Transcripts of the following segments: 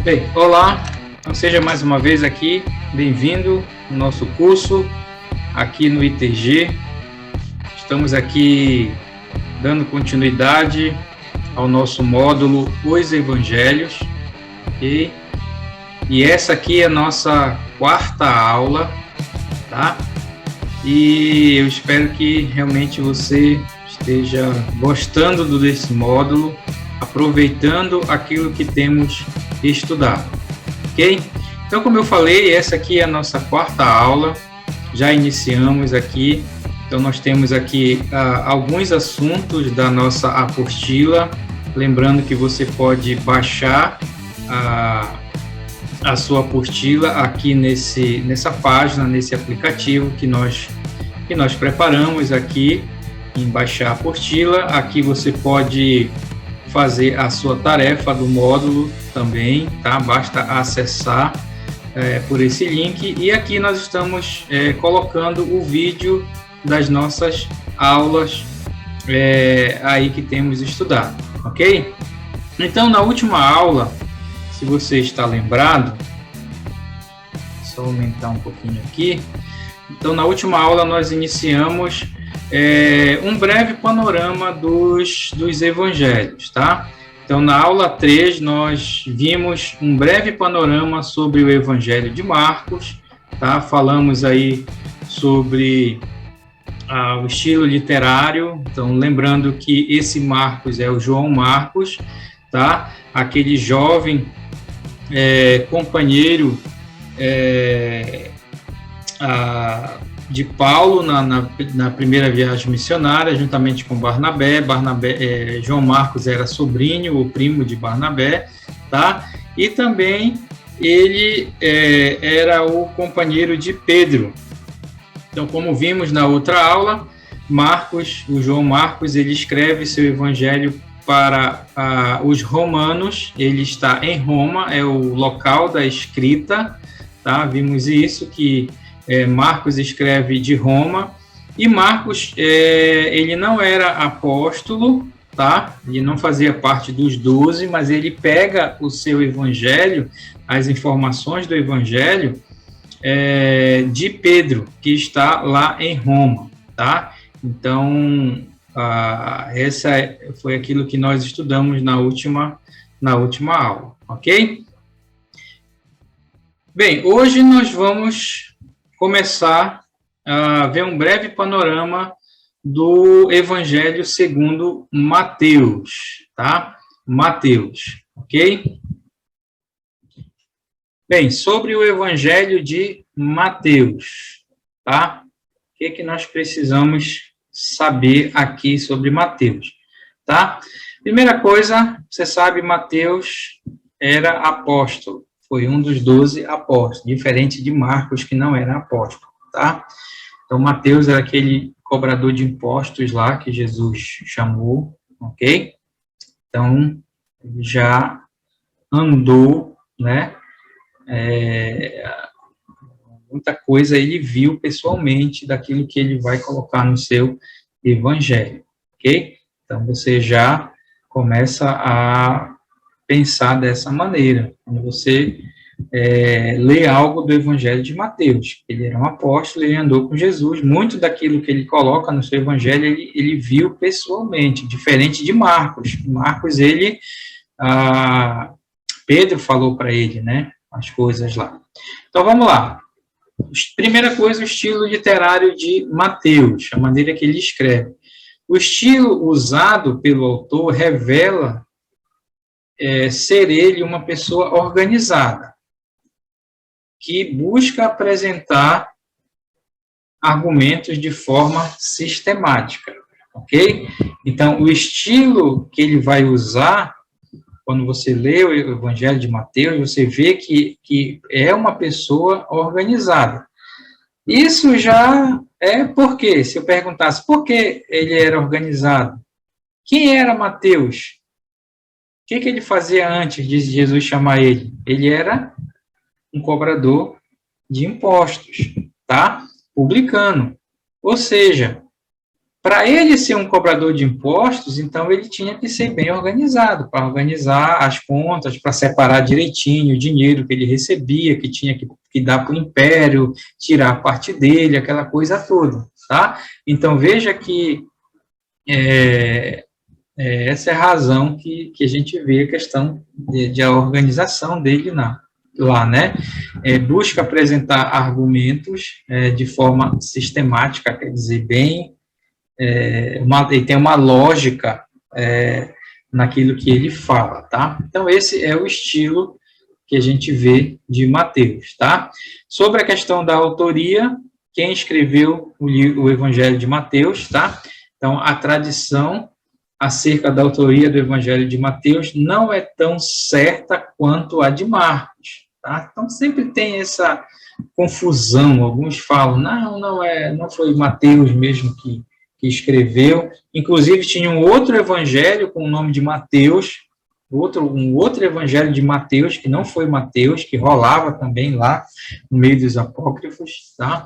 Bem, olá, então seja mais uma vez aqui, bem-vindo ao nosso curso aqui no ITG. Estamos aqui dando continuidade ao nosso módulo Os Evangelhos, ok? E essa aqui é a nossa quarta aula, tá? E eu espero que realmente você esteja gostando desse módulo, aproveitando aquilo que temos estudado, ok? Então, como eu falei, essa aqui é a nossa quarta aula, já iniciamos aqui. Então, nós temos aqui alguns assuntos da nossa apostila, lembrando que você pode baixar a sua apostila aqui nessa página, nesse aplicativo que nós preparamos aqui em baixar a apostila. Aqui você pode fazer a sua tarefa do módulo também, tá? Basta acessar por esse link, e aqui nós estamos colocando o vídeo das nossas aulas aí que temos estudado, ok? Então, na última aula, se você está lembrado, só aumentar um pouquinho aqui. Então, na última aula nós iniciamos um breve panorama dos evangelhos, tá? Então, na aula 3, nós vimos um breve panorama sobre o Evangelho de Marcos, tá? Falamos aí sobre o estilo literário. Então, lembrando que esse Marcos é o João Marcos, tá? Aquele jovem companheiro de Paulo na primeira viagem missionária, juntamente com Barnabé. João Marcos era sobrinho ou primo de Barnabé, tá? E também ele era o companheiro de Pedro. Então, como vimos na outra aula, o João Marcos, ele escreve seu evangelho para os romanos. Ele está em Roma, é o local da escrita, tá? Vimos isso, que Marcos escreve de Roma, e Marcos, ele não era apóstolo, tá? Ele não fazia parte dos 12, mas ele pega o seu evangelho, as informações do evangelho de Pedro, que está lá em Roma, tá? Então, essa foi aquilo que nós estudamos na última aula, ok? Bem, hoje nós vamos começar a ver um breve panorama do Evangelho segundo Mateus, tá? Mateus, ok? Bem, sobre o Evangelho de Mateus, tá? O que nós precisamos saber aqui sobre Mateus, tá? Primeira coisa, você sabe, Mateus era apóstolo. Foi um dos 12 apóstolos, diferente de Marcos, que não era apóstolo, tá? Então, Mateus era aquele cobrador de impostos lá que Jesus chamou, ok? Então, ele já andou, né? Muita coisa ele viu pessoalmente daquilo que ele vai colocar no seu evangelho, ok? Então, você já começa a pensar dessa maneira, quando você lê algo do Evangelho de Mateus. Ele era um apóstolo, ele andou com Jesus, muito daquilo que ele coloca no seu Evangelho, ele viu pessoalmente, diferente de Marcos. Marcos, Pedro falou para ele, né, as coisas lá. Então, vamos lá. Primeira coisa, o estilo literário de Mateus, a maneira que ele escreve. O estilo usado pelo autor revela ser ele uma pessoa organizada, que busca apresentar argumentos de forma sistemática, ok? Então, o estilo que ele vai usar, quando você lê o Evangelho de Mateus, você vê que é uma pessoa organizada. Isso já porque, se eu perguntasse por que ele era organizado, quem era Mateus? O que ele fazia antes de Jesus chamar ele? Ele era um cobrador de impostos, tá? Publicano. Ou seja, Para ele ser um cobrador de impostos, então ele tinha que ser bem organizado, para organizar as contas, para separar direitinho o dinheiro que ele recebia, que tinha que dar para o império, tirar a parte dele, aquela coisa toda, tá? Então, veja que essa é a razão que a gente vê a questão de a organização dele lá, né? Busca apresentar argumentos de forma sistemática, quer dizer, bem ele tem uma lógica naquilo que ele fala, tá? Então, esse é o estilo que a gente vê de Mateus, tá? Sobre a questão da autoria, quem escreveu o Evangelho de Mateus, tá? Então, a tradição acerca da autoria do Evangelho de Mateus não é tão certa quanto a de Marcos, tá? Então, sempre tem essa confusão. Alguns falam, não foi Mateus mesmo que escreveu. Inclusive, tinha um outro evangelho com o nome de Mateus, um outro evangelho de Mateus, que não foi Mateus, que rolava também lá no meio dos apócrifos, tá?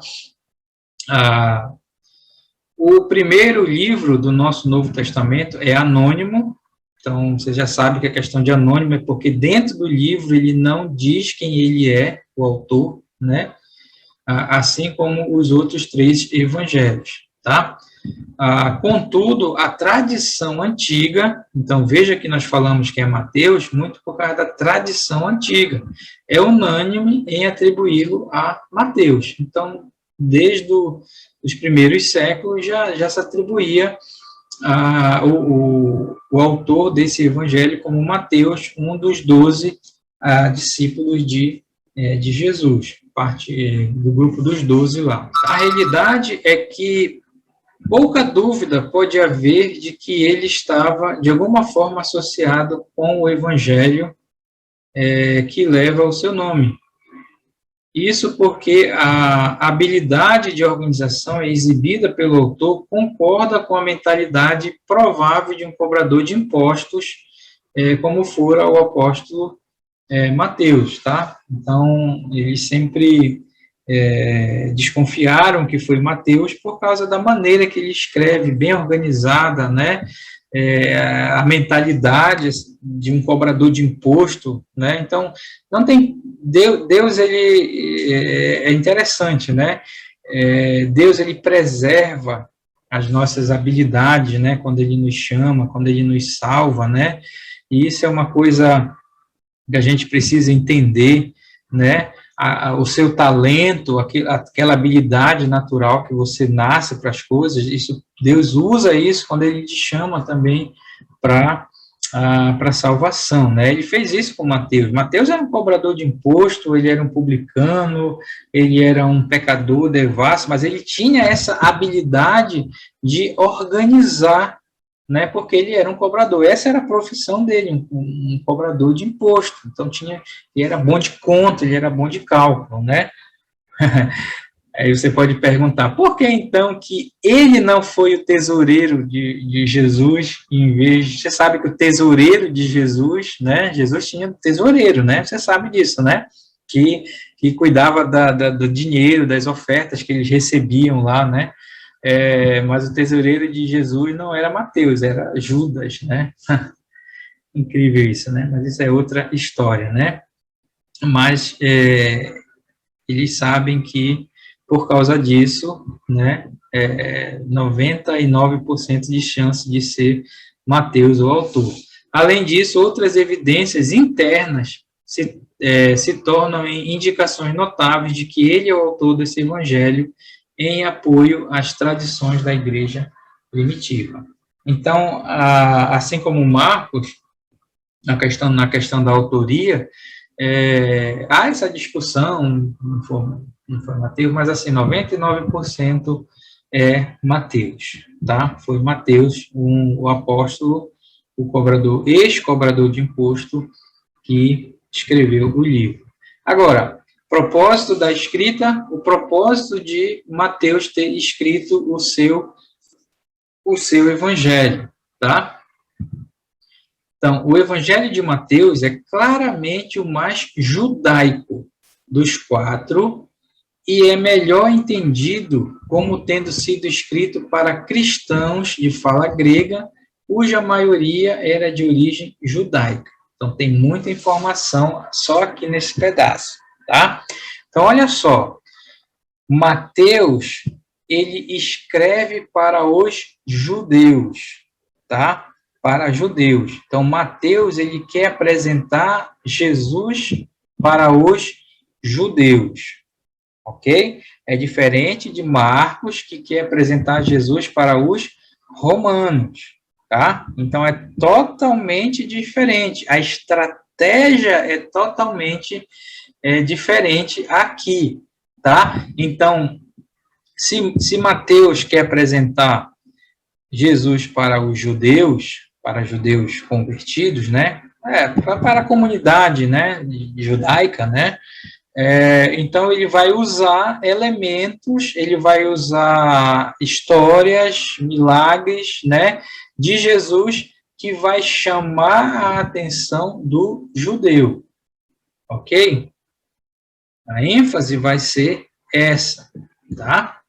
O primeiro livro do nosso Novo Testamento é anônimo, então você já sabe que a questão de anônimo é porque dentro do livro ele não diz quem ele é, o autor, né? Assim como os outros 3 evangelhos, tá? Contudo, a tradição antiga, então veja que nós falamos que é Mateus, muito por causa da tradição antiga, é unânime em atribuí-lo a Mateus. Então, desde os primeiros séculos já se atribuía o autor desse evangelho como Mateus, um dos 12 discípulos de Jesus, parte do grupo dos 12 lá. A realidade é que pouca dúvida pode haver de que ele estava, de alguma forma, associado com o evangelho que leva o seu nome. Isso porque a habilidade de organização exibida pelo autor concorda com a mentalidade provável de um cobrador de impostos, como fora o apóstolo Mateus, tá? Então, eles sempre desconfiaram que foi Mateus por causa da maneira que ele escreve, bem organizada, né? A mentalidade de um cobrador de imposto, né? Então, não tem Deus ele é interessante, né? Deus ele preserva as nossas habilidades, né? Quando ele nos chama, quando ele nos salva, né? E isso é uma coisa que a gente precisa entender, né? O seu talento, aquela habilidade natural que você nasce para as coisas, isso, Deus usa isso quando ele te chama também para salvação, né? Ele fez isso com Mateus. Mateus era um cobrador de imposto, ele era um publicano, ele era um pecador devasso, mas ele tinha essa habilidade de organizar, né, porque ele era um cobrador. Essa era a profissão dele, um cobrador de imposto. Então, ele era bom de conta, ele era bom de cálculo, né? Aí você pode perguntar, por que então que ele não foi o tesoureiro de Jesus, em vez de... Você sabe que o tesoureiro de Jesus, né? Jesus tinha um tesoureiro, né? Você sabe disso, né? Que cuidava do dinheiro, das ofertas que eles recebiam lá, né? Mas o tesoureiro de Jesus não era Mateus, era Judas, né? Incrível isso, né? Mas isso é outra história, né? Mas eles sabem que, por causa disso, né, 99% de chance de ser Mateus o autor. Além disso, outras evidências internas se tornam indicações notáveis de que ele é o autor desse evangelho, em apoio às tradições da igreja primitiva. Então, assim como Marcos, na questão da autoria, há essa discussão, não foi Mateus, mas assim, 99% é Mateus, tá? Foi Mateus, o apóstolo, o cobrador, ex-cobrador de imposto, que escreveu o livro. Agora, propósito da escrita, o propósito de Mateus ter escrito o seu evangelho, tá? Então, o evangelho de Mateus é claramente o mais judaico dos 4 e é melhor entendido como tendo sido escrito para cristãos de fala grega, cuja maioria era de origem judaica. Então, tem muita informação só aqui nesse pedaço, tá? Então, olha só, Mateus, ele escreve para os judeus, tá? Para judeus. Então, Mateus, ele quer apresentar Jesus para os judeus, ok? É diferente de Marcos, que quer apresentar Jesus para os romanos, tá? Então, é totalmente diferente. A estratégia é totalmente diferente aqui, tá? Então, se Mateus quer apresentar Jesus para os judeus, para judeus convertidos, né? Para a comunidade, né? Judaica, né? Então, ele vai usar elementos, ele vai usar histórias, milagres, né? De Jesus que vai chamar a atenção do judeu, ok? A ênfase vai ser essa, tá?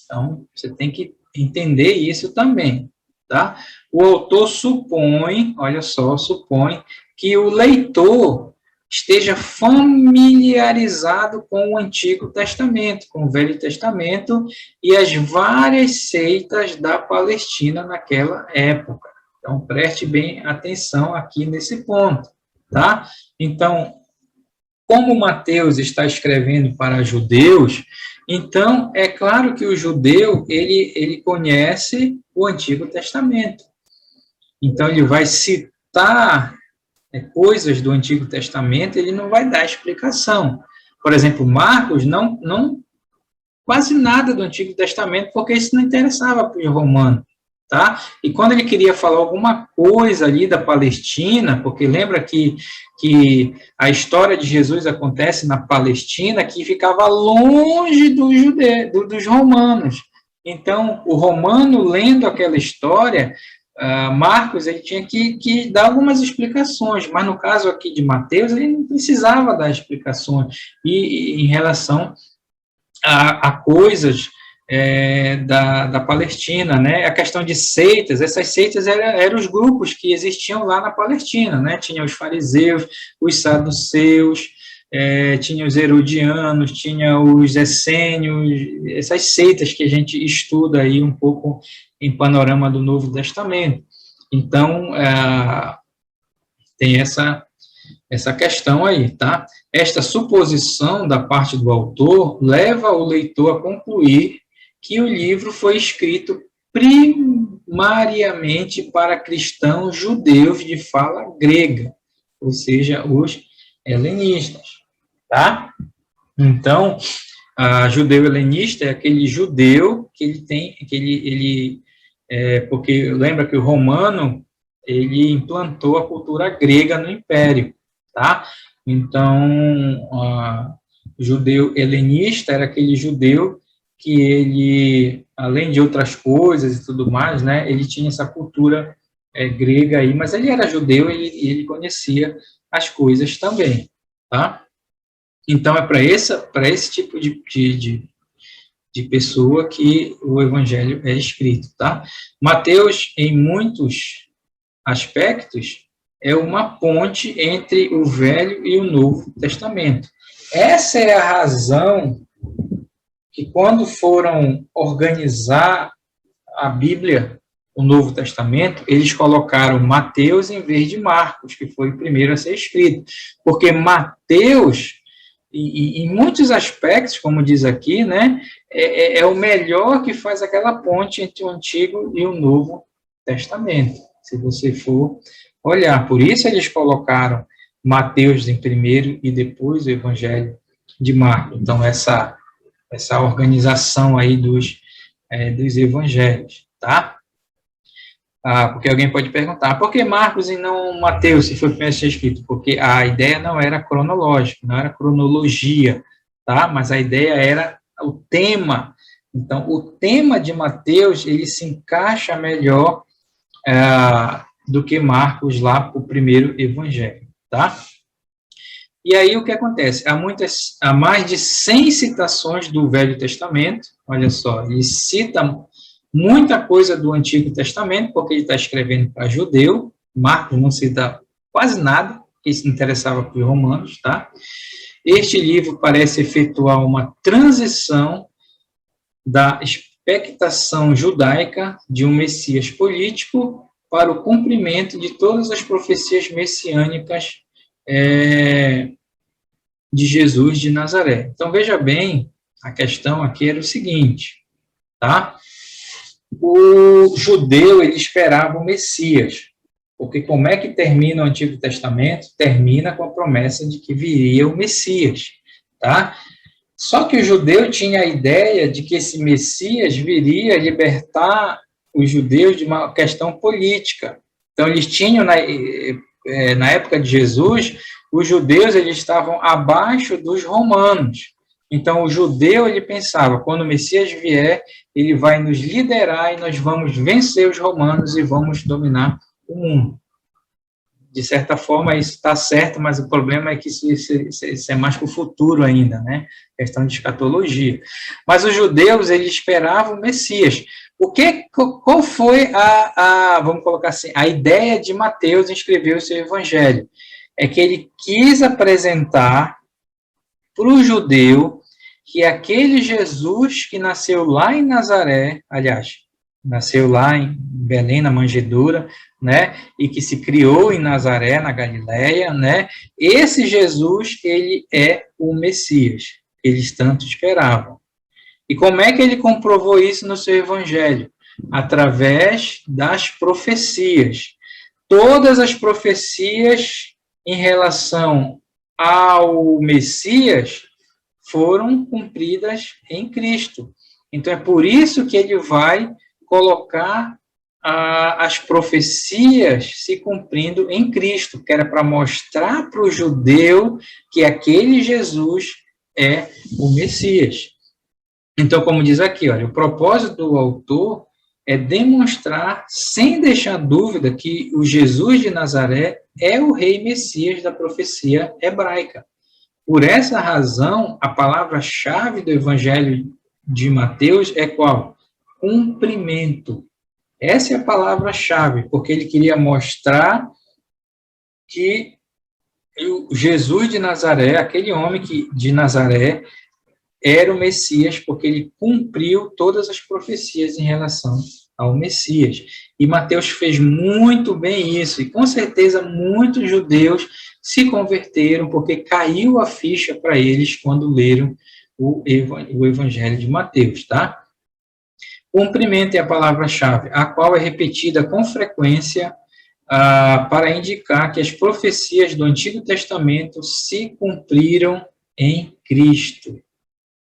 Então, você tem que entender isso também, tá? O autor supõe, olha só, supõe que o leitor esteja familiarizado com o Antigo Testamento, com o Velho Testamento e as várias seitas da Palestina naquela época. Então, preste bem atenção aqui nesse ponto, tá? Então, como Mateus está escrevendo para judeus, então é claro que o judeu ele conhece o Antigo Testamento. Então ele vai citar coisas do Antigo Testamento, ele não vai dar explicação. Por exemplo, Marcos não quase nada do Antigo Testamento, porque isso não interessava para os romanos. Tá? E quando ele queria falar alguma coisa ali da Palestina, porque lembra que a história de Jesus acontece na Palestina, que ficava longe dos romanos. Então, o romano, lendo aquela história, Marcos, ele tinha que dar algumas explicações, mas no caso aqui de Mateus, ele não precisava dar explicações em relação a coisas da Palestina, né? A questão de seitas, essas seitas eram os grupos que existiam lá na Palestina, né? Tinha os fariseus, os saduceus, tinha os herodianos, tinha os essênios, essas seitas que a gente estuda aí um pouco em panorama do Novo Testamento. Então, tem essa questão aí, tá? Esta suposição da parte do autor leva o leitor a concluir que o livro foi escrito primariamente para cristãos judeus de fala grega, ou seja, os helenistas, tá? Então, judeu helenista é aquele judeu que ele tem, porque lembra que o romano ele implantou a cultura grega no império, tá? Então, o judeu helenista era aquele judeu que ele, além de outras coisas e tudo mais, né, ele tinha essa cultura grega aí, mas ele era judeu e ele conhecia as coisas também, tá? Então, é para esse tipo de pessoa que o evangelho é escrito, tá? Mateus, em muitos aspectos, é uma ponte entre o Velho e o Novo Testamento. Essa é a razão que quando foram organizar a Bíblia, o Novo Testamento, eles colocaram Mateus em vez de Marcos, que foi o primeiro a ser escrito. Porque Mateus, em muitos aspectos, como diz aqui, né, é o melhor que faz aquela ponte entre o Antigo e o Novo Testamento, se você for olhar. Por isso eles colocaram Mateus em primeiro e depois o Evangelho de Marcos. Então, essa organização aí dos evangelhos, tá? Porque alguém pode perguntar, por que Marcos e não Mateus, se foi o primeiro a ser escrito? Porque a ideia não era cronológica, não era cronologia, tá? Mas a ideia era o tema. Então, o tema de Mateus, ele se encaixa melhor do que Marcos lá, o primeiro evangelho, tá? E aí o que acontece? Há mais de 100 citações do Velho Testamento, olha só, ele cita muita coisa do Antigo Testamento, porque ele está escrevendo para judeu, Marcos não cita quase nada, que se interessava para os romanos, tá? Este livro parece efetuar uma transição da expectação judaica de um Messias político para o cumprimento de todas as profecias messiânicas de Jesus de Nazaré. Então, veja bem, a questão aqui era o seguinte, tá? O judeu, ele esperava o Messias, porque como é que termina o Antigo Testamento? Termina com a promessa de que viria o Messias, tá? Só que o judeu tinha a ideia de que esse Messias viria libertar os judeus de uma questão política. Então, eles tinham, na época de Jesus, os judeus eles estavam abaixo dos romanos. Então, o judeu, ele pensava, quando o Messias vier, ele vai nos liderar e nós vamos vencer os romanos e vamos dominar o mundo. De certa forma, isso está certo, mas o problema é que isso é mais para o futuro ainda, né? Questão de escatologia. Mas os judeus, eles esperavam o Messias. Qual foi vamos colocar assim, a ideia de Mateus em escrever o seu evangelho? É que ele quis apresentar para o judeu que aquele Jesus que nasceu lá em Nazaré, aliás, nasceu lá em Belém, na manjedoura, né, e que se criou em Nazaré, na Galileia, né, esse Jesus, ele é o Messias, que eles tanto esperavam. E como é que ele comprovou isso no seu evangelho? Através das profecias. Todas as profecias em relação ao Messias foram cumpridas em Cristo. Então, é por isso que ele vai colocar as profecias se cumprindo em Cristo, que era para mostrar para o judeu que aquele Jesus é o Messias. Então, como diz aqui, olha, o propósito do autor é demonstrar, sem deixar dúvida, que o Jesus de Nazaré é o rei Messias da profecia hebraica. Por essa razão, a palavra-chave do Evangelho de Mateus é qual? Cumprimento. Essa é a palavra-chave, porque ele queria mostrar que o Jesus de Nazaré, aquele homem de Nazaré, era o Messias, porque ele cumpriu todas as profecias em relação ao Messias. E Mateus fez muito bem isso, e com certeza muitos judeus se converteram, porque caiu a ficha para eles quando leram o Evangelho de Mateus, tá? Cumprimento é a palavra-chave, a qual é repetida com frequência para indicar que as profecias do Antigo Testamento se cumpriram em Cristo.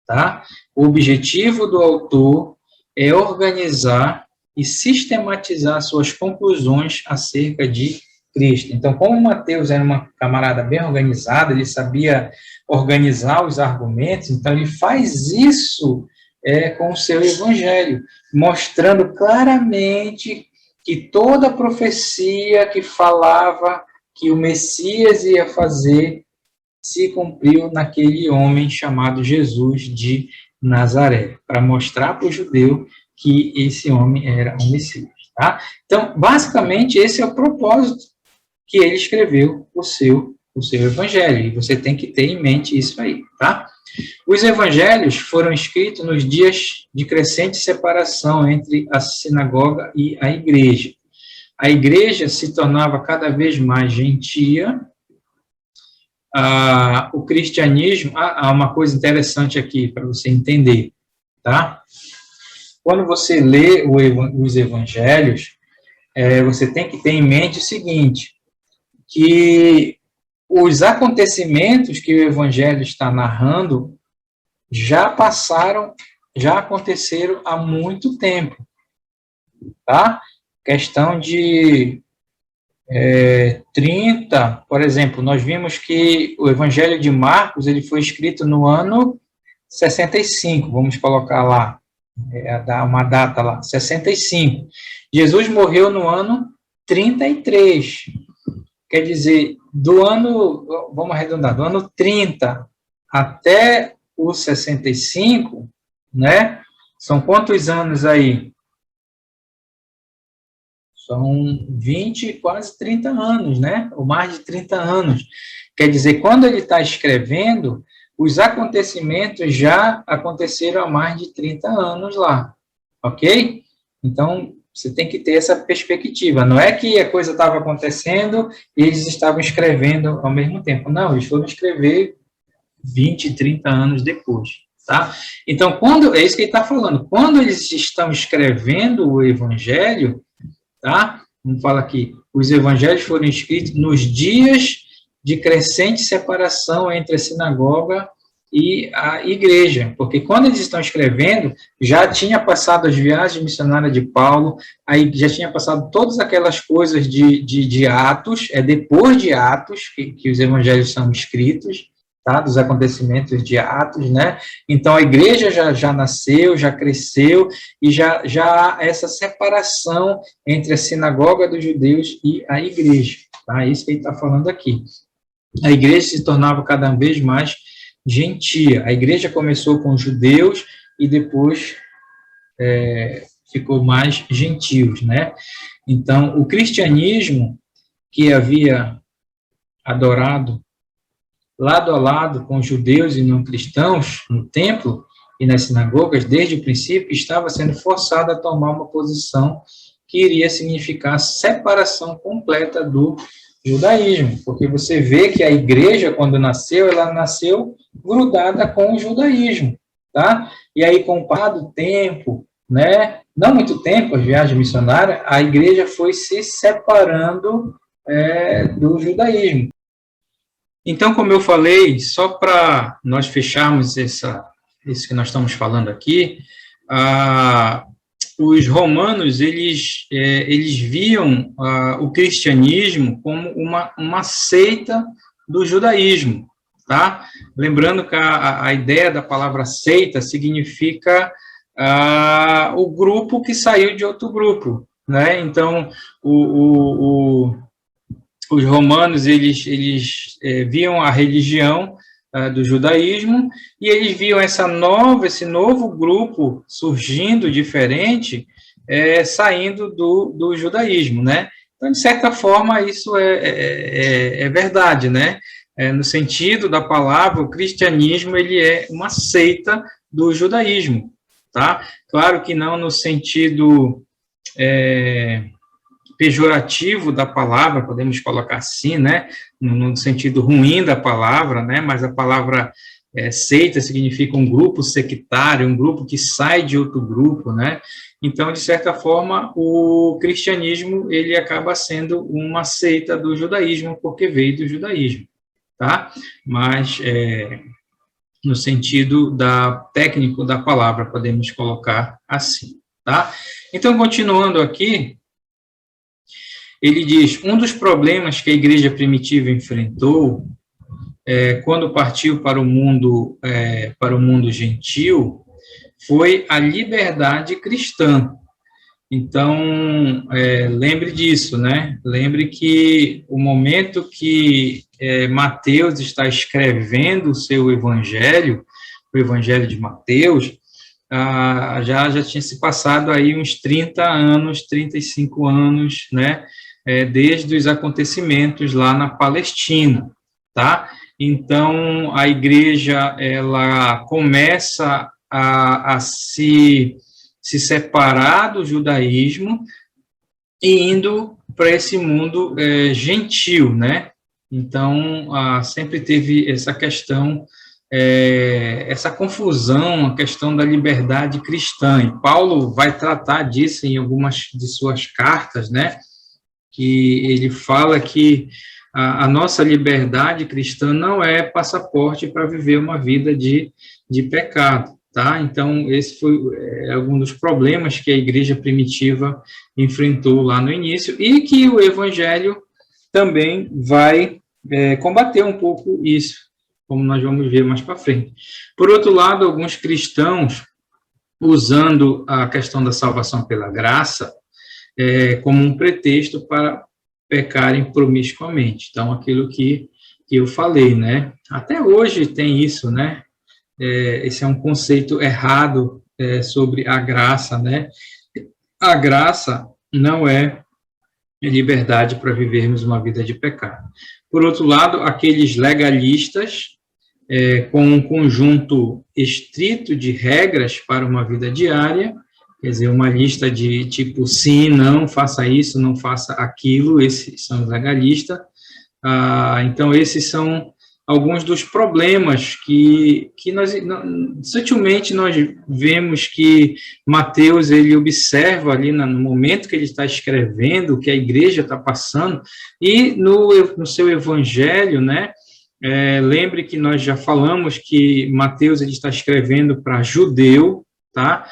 Tá? O objetivo do autor é organizar e sistematizar suas conclusões acerca de Cristo. Então, como Mateus era uma camarada bem organizada, ele sabia organizar os argumentos, então ele faz isso com o seu evangelho, mostrando claramente que toda a profecia que falava que o Messias ia fazer se cumpriu naquele homem chamado Jesus de Nazaré, para mostrar para o judeu que esse homem era o Messias. Tá? Então, basicamente, esse é o propósito que ele escreveu o seu evangelho, e você tem que ter em mente isso aí. Tá? Os evangelhos foram escritos nos dias de crescente separação entre a sinagoga e a igreja. A igreja se tornava cada vez mais gentia. O cristianismo, há uma coisa interessante aqui para você entender, tá? Quando você lê os evangelhos, você tem que ter em mente o seguinte, que os acontecimentos que o evangelho está narrando já aconteceram há muito tempo, tá? Questão de 30, por exemplo, nós vimos que o Evangelho de Marcos ele foi escrito no ano 65, vamos colocar lá, uma data lá, 65. Jesus morreu no ano 33. Quer dizer, do ano, vamos arredondar, do ano 30 até o 65, né? São quantos anos aí? São 20, quase 30 anos, né? Ou mais de 30 anos. Quer dizer, quando ele está escrevendo, os acontecimentos já aconteceram há mais de 30 anos lá, ok? Então, você tem que ter essa perspectiva. Não é que a coisa estava acontecendo e eles estavam escrevendo ao mesmo tempo. Não, eles foram escrever 20, 30 anos depois, tá? Então, é isso que ele está falando. Quando eles estão escrevendo o Evangelho, tá? Vamos falar aqui, os evangelhos foram escritos nos dias de crescente separação entre a sinagoga e a igreja, porque quando eles estão escrevendo, já tinha passado as viagens missionárias de Paulo, aí já tinha passado todas aquelas coisas de Atos, é depois de Atos que os evangelhos são escritos, tá? Dos acontecimentos de Atos, né? Então a igreja já nasceu, já cresceu, e já há essa separação entre a sinagoga dos judeus e a igreja, tá? Isso que ele está falando aqui. A igreja se tornava cada vez mais gentia. A igreja começou com os judeus e depois ficou mais gentios, né? Então, o cristianismo, que havia adorado lado a lado com os judeus e não cristãos no templo e nas sinagogas, desde o princípio, estava sendo forçado a tomar uma posição que iria significar a separação completa do judaísmo, porque você vê que a igreja, quando nasceu, ela nasceu grudada com o judaísmo, tá? E aí, com o passar do tempo, né, não muito tempo, as viagens missionárias, a igreja foi se separando do judaísmo. Então, como eu falei, só para nós fecharmos isso que nós estamos falando aqui, os romanos, eles viam o cristianismo como uma seita do judaísmo, tá? Lembrando que a ideia da palavra seita significa o grupo que saiu de outro grupo, né? Então, os romanos, eles viam a religião do judaísmo, e eles viam esse novo grupo surgindo diferente, saindo do judaísmo, né? Então, de certa forma, isso é verdade, né? No sentido da palavra, o cristianismo, ele é uma seita do judaísmo, tá? Claro que não no sentido pejorativo da palavra, podemos colocar assim, né, no sentido ruim da palavra, né, mas a palavra seita significa um grupo sectário, um grupo que sai de outro grupo, né, então, de certa forma, o cristianismo, ele acaba sendo uma seita do judaísmo, porque veio do judaísmo, tá, mas no sentido técnico da palavra, podemos colocar assim, tá. Então, continuando aqui, ele diz, um dos problemas que a igreja primitiva enfrentou quando partiu para o mundo gentil foi a liberdade cristã. Então, lembre disso, né? Lembre que o momento que Mateus está escrevendo o seu evangelho, o evangelho de Mateus, já tinha se passado aí uns 30 anos, 35 anos, né? Desde os acontecimentos lá na Palestina, tá? Então, a igreja, ela começa a se separar do judaísmo e indo para esse mundo gentil, né? Então, sempre teve essa questão, essa confusão, a questão da liberdade cristã, e Paulo vai tratar disso em algumas de suas cartas, né? Que ele fala que a nossa liberdade cristã não é passaporte para viver uma vida de pecado, tá? Então, esse foi algum dos problemas que a igreja primitiva enfrentou lá no início, e que o evangelho também vai combater um pouco isso, como nós vamos ver mais para frente. Por outro lado, alguns cristãos, usando a questão da salvação pela graça, como um pretexto pecarem promiscuamente. Então, aquilo que eu falei, né? Até hoje tem isso, né? Esse é um conceito errado sobre a graça, né? A graça não é liberdade para vivermos uma vida de pecado. Por outro lado, aqueles legalistas, com um conjunto estrito de regras para uma vida diária, quer dizer, uma lista de tipo, sim, não, faça isso, não faça aquilo, esses são os legalistas. Então, esses são alguns dos problemas que nós, sutilmente, nós vemos que Mateus, ele observa ali no momento que ele está escrevendo, o que a igreja está passando, e no seu evangelho, né, lembre que nós já falamos que Mateus, ele está escrevendo para judeu, tá?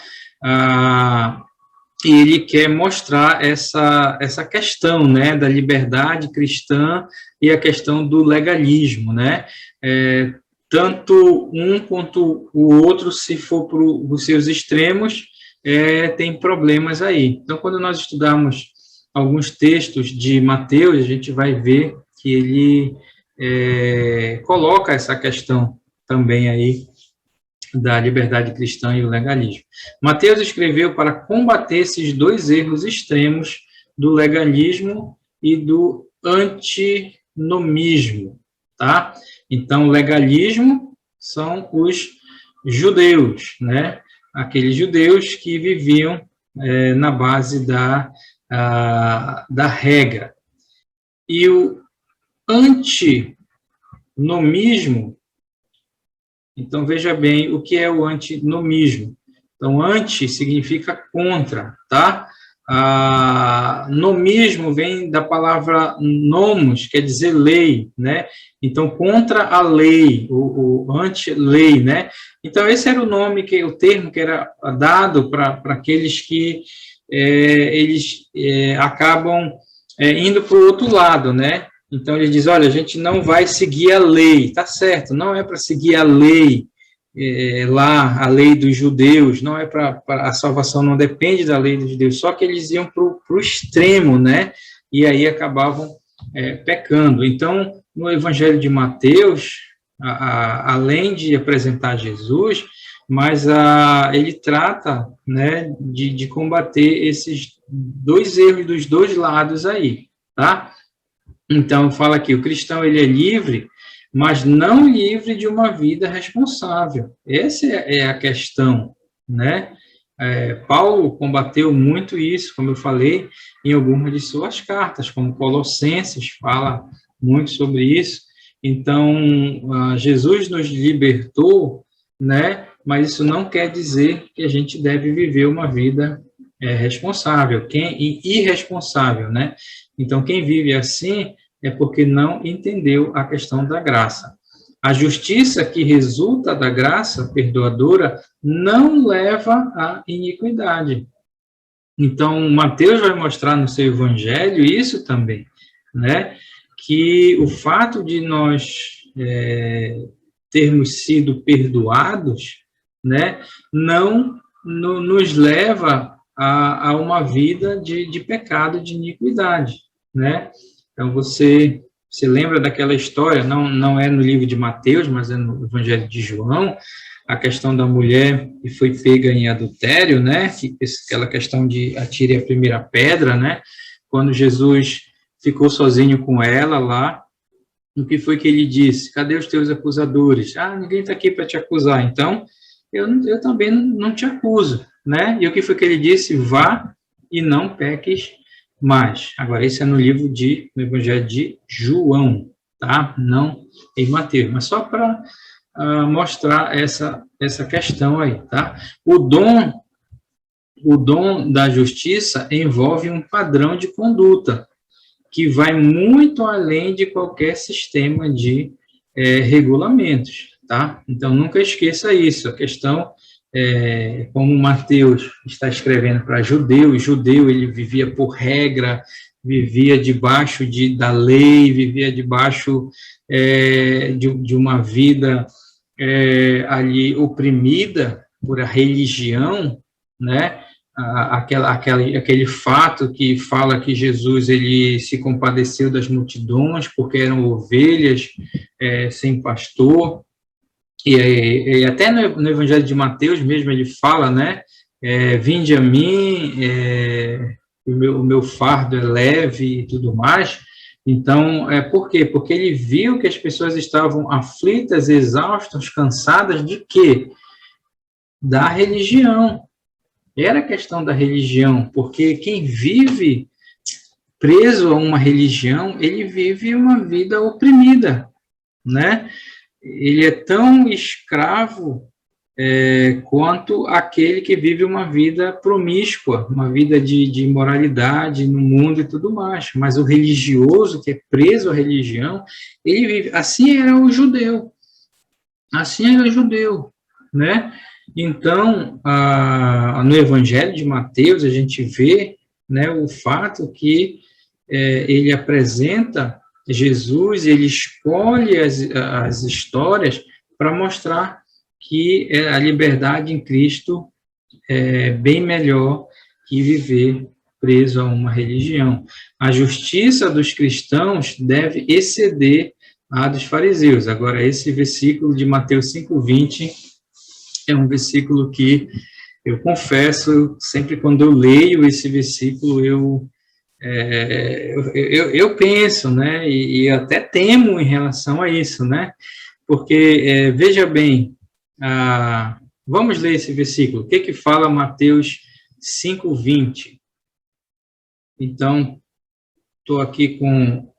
E ele quer mostrar essa questão, né, da liberdade cristã e a questão do legalismo, né? Tanto um quanto o outro, se for para os seus extremos, tem problemas aí. Então, quando nós estudamos alguns textos de Mateus, a gente vai ver que ele coloca essa questão também aí da liberdade cristã e o legalismo. Mateus escreveu para combater esses dois erros extremos do legalismo e do antinomismo, tá? Então, legalismo são os judeus, né? Aqueles judeus que viviam na base da regra. E o antinomismo, então, veja bem o que é o antinomismo. Então, anti significa contra, tá? Nomismo vem da palavra nomos, quer dizer lei, né? Então, contra a lei, o anti-lei, né? Então, esse era o termo que era dado para aqueles que eles acabam indo para o outro lado, né? Então, ele diz, olha, a gente não vai seguir a lei, tá certo, não é para seguir a lei, lá, a lei dos judeus, não é para a salvação não depende da lei dos judeus, só que eles iam para o extremo, né, e aí acabavam pecando. Então, no Evangelho de Mateus, além de apresentar Jesus, mas ele trata, né, de combater esses dois erros dos dois lados aí, tá? Então, fala aqui, o cristão ele é livre, mas não livre de uma vida responsável. Essa é a questão, né? Paulo combateu muito isso, como eu falei, em algumas de suas cartas, como Colossenses fala muito sobre isso. Então, Jesus nos libertou, né? Mas isso não quer dizer que a gente deve viver uma vida responsável, irresponsável, né? Então, quem vive assim é porque não entendeu a questão da graça. A justiça que resulta da graça perdoadora não leva à iniquidade. Então, Mateus vai mostrar no seu evangelho isso também, né? Que o fato de nós termos sido perdoados, né, não nos leva a uma vida de pecado, de iniquidade, né? Então, você lembra daquela história, não é no livro de Mateus, mas é no Evangelho de João, a questão da mulher que foi pega em adultério, né? Aquela questão de atire a primeira pedra, né? Quando Jesus ficou sozinho com ela lá, o que foi que ele disse? Cadê os teus acusadores? Ninguém está aqui para te acusar, então eu também não te acuso, né? E o que foi que ele disse? Vá e não peques mais. Agora, isso é no Evangelho de João, tá? Não em Mateus, mas só para mostrar essa questão aí, tá? O dom da justiça envolve um padrão de conduta que vai muito além de qualquer sistema de regulamentos, tá? Então, nunca esqueça isso. A questão, como Mateus está escrevendo para judeu ele vivia por regra, vivia debaixo da lei, vivia debaixo de uma vida ali oprimida por a religião, né? aquele fato que fala que Jesus ele se compadeceu das multidões porque eram ovelhas sem pastor, e até no Evangelho de Mateus mesmo ele fala, né, vinde a mim, o meu fardo é leve e tudo mais. Então, por quê? Porque ele viu que as pessoas estavam aflitas, exaustas, cansadas de quê? Da religião. Era questão da religião, porque quem vive preso a uma religião, ele vive uma vida oprimida, né? Ele é tão escravo quanto aquele que vive uma vida promíscua, uma vida de imoralidade no mundo e tudo mais. Mas o religioso, que é preso à religião, ele vive. Assim era o judeu. Assim era o judeu, né? Então, no Evangelho de Mateus, a gente vê, né, o fato que ele apresenta Jesus, ele escolhe as histórias para mostrar que a liberdade em Cristo é bem melhor que viver preso a uma religião. A justiça dos cristãos deve exceder a dos fariseus. Agora, esse versículo de Mateus 5:20 é um versículo que eu confesso, sempre quando eu leio esse versículo, eu penso, né, e até temo em relação a isso, né, porque, veja bem, vamos ler esse versículo, o que fala Mateus 5:20? Então, estou aqui com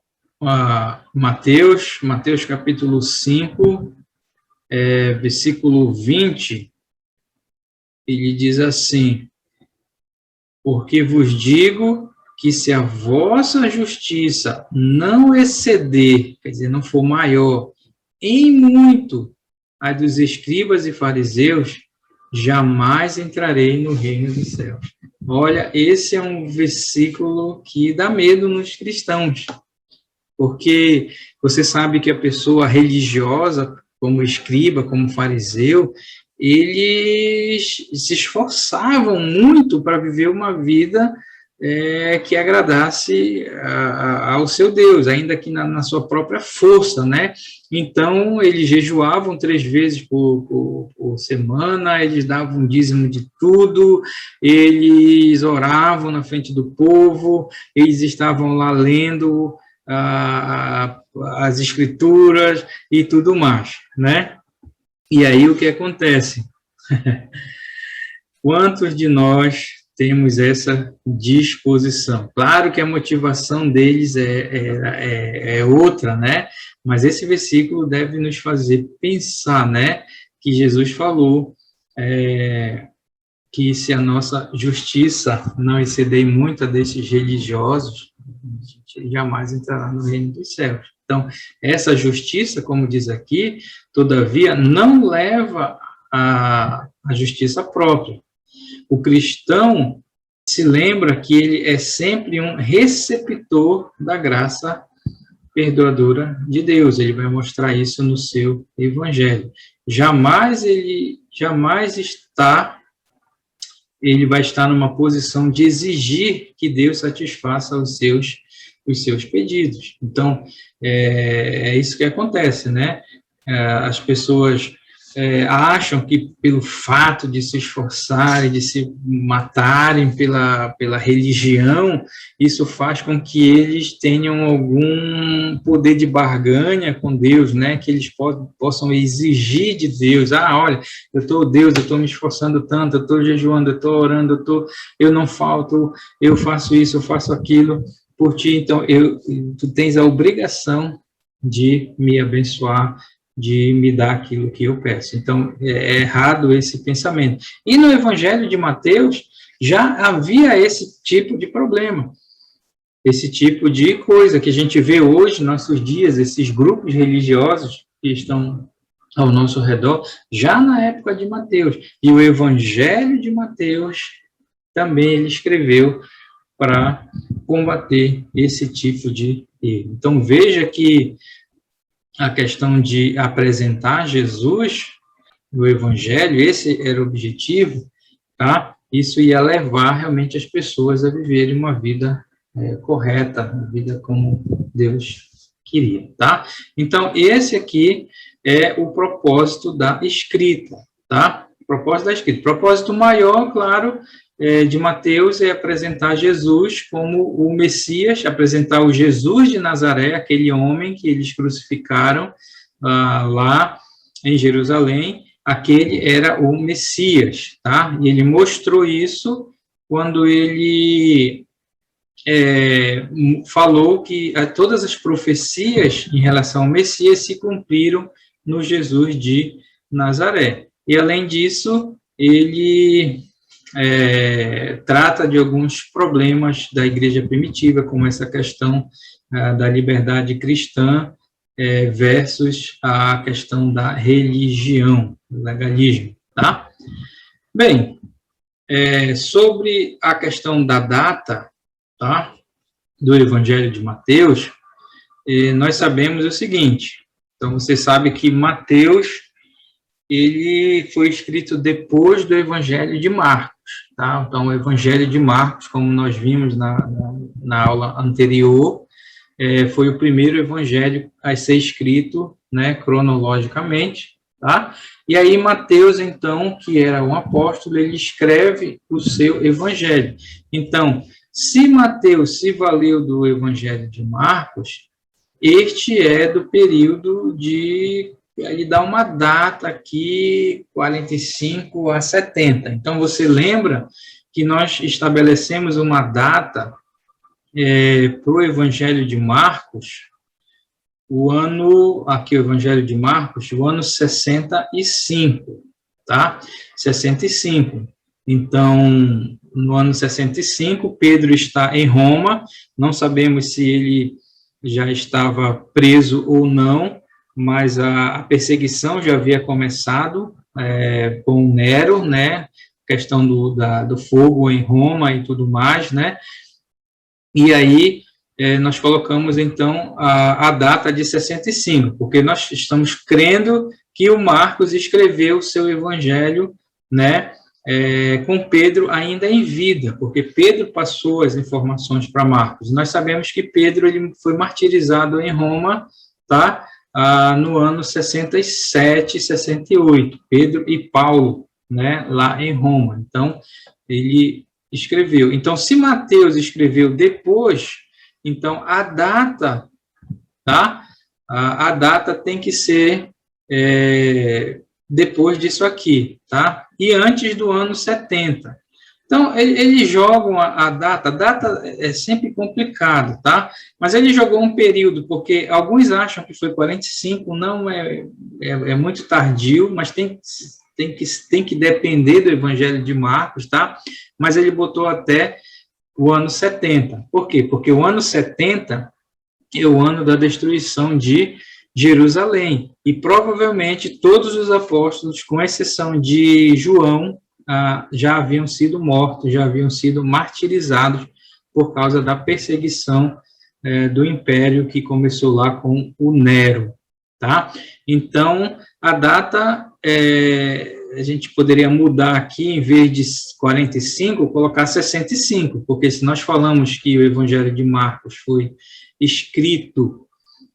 Mateus capítulo 5, versículo 20, ele diz assim: porque vos digo que se a vossa justiça não exceder, quer dizer, não for maior, em muito a dos escribas e fariseus, jamais entrarei no reino dos céus. Olha, esse é um versículo que dá medo nos cristãos, porque você sabe que a pessoa religiosa, como escriba, como fariseu, eles se esforçavam muito para viver uma vida que agradasse ao seu Deus, ainda que na sua própria força, né? Então, eles jejuavam 3 vezes por semana, eles davam um dízimo de tudo, eles oravam na frente do povo, eles estavam lá lendo as escrituras e tudo mais, né? E aí o que acontece? Quantos de nós temos essa disposição? Claro que a motivação deles é outra, né? Mas esse versículo deve nos fazer pensar, né? Que Jesus falou que se a nossa justiça não exceder muito a desses religiosos, a gente jamais entrará no reino dos céus. Então, essa justiça, como diz aqui, todavia, não leva à justiça própria. O cristão se lembra que ele é sempre um receptor da graça perdoadora de Deus. Ele vai mostrar isso no seu evangelho. Ele vai estar numa posição de exigir que Deus satisfaça os seus pedidos. Então, é isso que acontece, né? As pessoas acham que pelo fato de se esforçarem, de se matarem pela religião, isso faz com que eles tenham algum poder de barganha com Deus, né? Que eles possam exigir de Deus: olha, Deus, eu estou me esforçando tanto, eu estou jejuando, eu estou orando, eu não falto, eu faço isso, eu faço aquilo por ti, então tu tens a obrigação de me abençoar, de me dar aquilo que eu peço. Então, é errado esse pensamento. E no Evangelho de Mateus, já havia esse tipo de problema, esse tipo de coisa que a gente vê hoje, nossos dias, esses grupos religiosos que estão ao nosso redor, já na época de Mateus. E o Evangelho de Mateus também ele escreveu para combater esse tipo de erro. Então, veja que a questão de apresentar Jesus no Evangelho, esse era o objetivo, tá? isso ia levar realmente as pessoas a viverem uma vida correta, uma vida como Deus queria, tá? Então, esse aqui é o propósito da escrita, tá? O propósito da escrita. O propósito maior, claro, de Mateus é apresentar Jesus como o Messias, apresentar o Jesus de Nazaré, aquele homem que eles crucificaram lá em Jerusalém, aquele era o Messias, tá? E ele mostrou isso quando ele falou que todas as profecias em relação ao Messias se cumpriram no Jesus de Nazaré. E, além disso, ele trata de alguns problemas da igreja primitiva, como essa questão da liberdade cristã versus a questão da religião, do legalismo, tá? Bem, sobre a questão da data, tá, do Evangelho de Mateus, nós sabemos o seguinte, então você sabe que Mateus, ele foi escrito depois do Evangelho de Marcos, tá? Então o Evangelho de Marcos, como nós vimos na aula anterior, foi o primeiro evangelho a ser escrito, né, cronologicamente, tá? E aí Mateus, então, que era um apóstolo, ele escreve o seu evangelho. Então, se Mateus se valeu do evangelho de Marcos, este é do período de... ele dá uma data aqui, 45 a 70. Então, você lembra que nós estabelecemos uma data para o Evangelho de Marcos, o ano 65, tá? 65. Então, no ano 65, Pedro está em Roma, não sabemos se ele já estava preso ou não, mas a perseguição já havia começado com Nero, né? Questão do fogo em Roma e tudo mais, né? E aí, nós colocamos, então, a data de 65, porque nós estamos crendo que o Marcos escreveu o seu evangelho, né, com Pedro ainda em vida, porque Pedro passou as informações para Marcos. Nós sabemos que Pedro ele foi martirizado em Roma, tá, no ano 67, 68, Pedro e Paulo, né, lá em Roma. Então, ele escreveu. Então, se Mateus escreveu depois, então a data, tá? A data tem que ser depois disso aqui, tá? E antes do ano 70. Então, eles jogam a data é sempre complicado, tá? Mas ele jogou um período, porque alguns acham que foi 45, não é muito tardio, mas tem que depender do Evangelho de Marcos, tá? Mas ele botou até o ano 70. Por quê? Porque o ano 70 é o ano da destruição de Jerusalém. E provavelmente todos os apóstolos, com exceção de João, já haviam sido mortos, já haviam sido martirizados por causa da perseguição do império que começou lá com o Nero, tá? Então, a data, a gente poderia mudar aqui, em vez de 45, colocar 65, porque se nós falamos que o Evangelho de Marcos foi escrito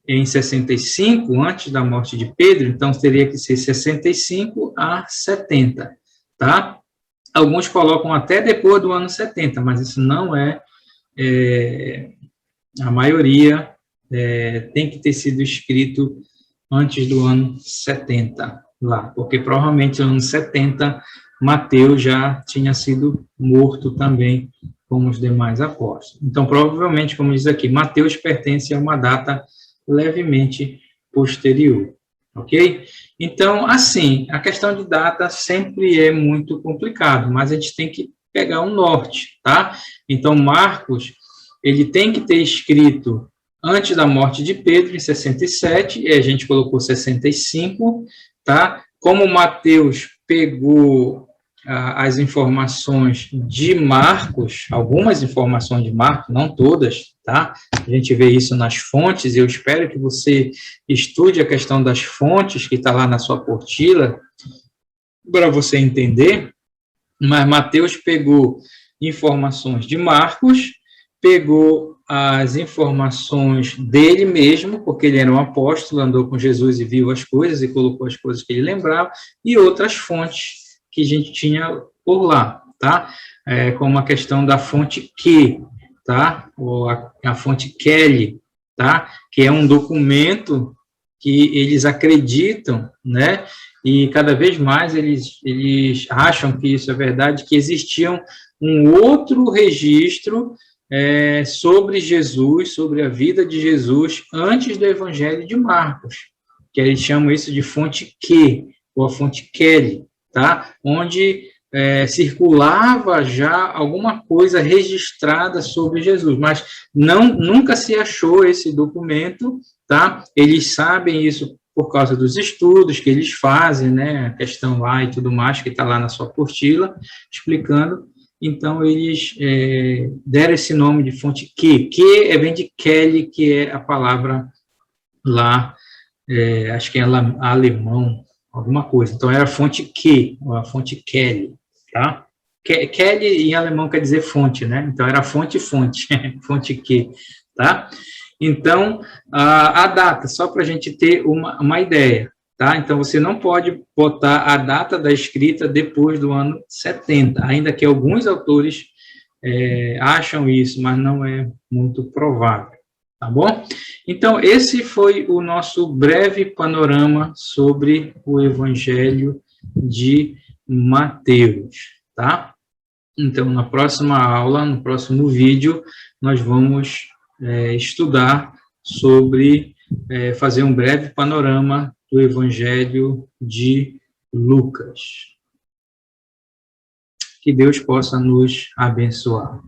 em 65, antes da morte de Pedro, então teria que ser 65 a 70, tá? Alguns colocam até depois do ano 70, mas isso não é a maioria, tem que ter sido escrito antes do ano 70 lá, porque provavelmente no ano 70 Mateus já tinha sido morto também, como os demais apóstolos. Então, provavelmente, como diz aqui, Mateus pertence a uma data levemente posterior, ok? Então, assim, a questão de data sempre é muito complicado, mas a gente tem que pegar um norte, tá? Então, Marcos, ele tem que ter escrito antes da morte de Pedro, em 67, e a gente colocou 65, tá? Como Mateus pegou as informações de Marcos, algumas informações de Marcos, não todas, tá? A gente vê isso nas fontes, e eu espero que você estude a questão das fontes que está lá na sua apostila, para você entender. Mas Mateus pegou informações de Marcos, pegou as informações dele mesmo, porque ele era um apóstolo, andou com Jesus e viu as coisas e colocou as coisas que ele lembrava, e outras fontes que a gente tinha por lá, tá? Como a questão da fonte Q, tá? Ou a fonte Kelly, tá? Que é um documento que eles acreditam, né? E cada vez mais eles acham que isso é verdade, que existia um outro registro sobre Jesus, sobre a vida de Jesus, antes do Evangelho de Marcos, que eles chamam isso de fonte Q, ou a fonte Kelly, tá? Onde circulava já alguma coisa registrada sobre Jesus, mas nunca se achou esse documento, tá? Eles sabem isso por causa dos estudos que eles fazem, né, a questão lá e tudo mais, que está lá na sua apostila, explicando. Então, eles deram esse nome de fonte Q. Q vem de Kelly, que é a palavra lá, acho que é alemão, alguma coisa. Então, era a fonte Q, ou a fonte Kelly, tá? Kelly em alemão quer dizer fonte, né? Então, era fonte, fonte Q, tá? Então, a data, só para a gente ter uma ideia, tá? Então, você não pode botar a data da escrita depois do ano 70, ainda que alguns autores acham isso, mas não é muito provável, tá bom? Então, esse foi o nosso breve panorama sobre o Evangelho de Mateus, tá? Então, na próxima aula, no próximo vídeo, nós vamos estudar sobre fazer um breve panorama do Evangelho de Lucas. Que Deus possa nos abençoar.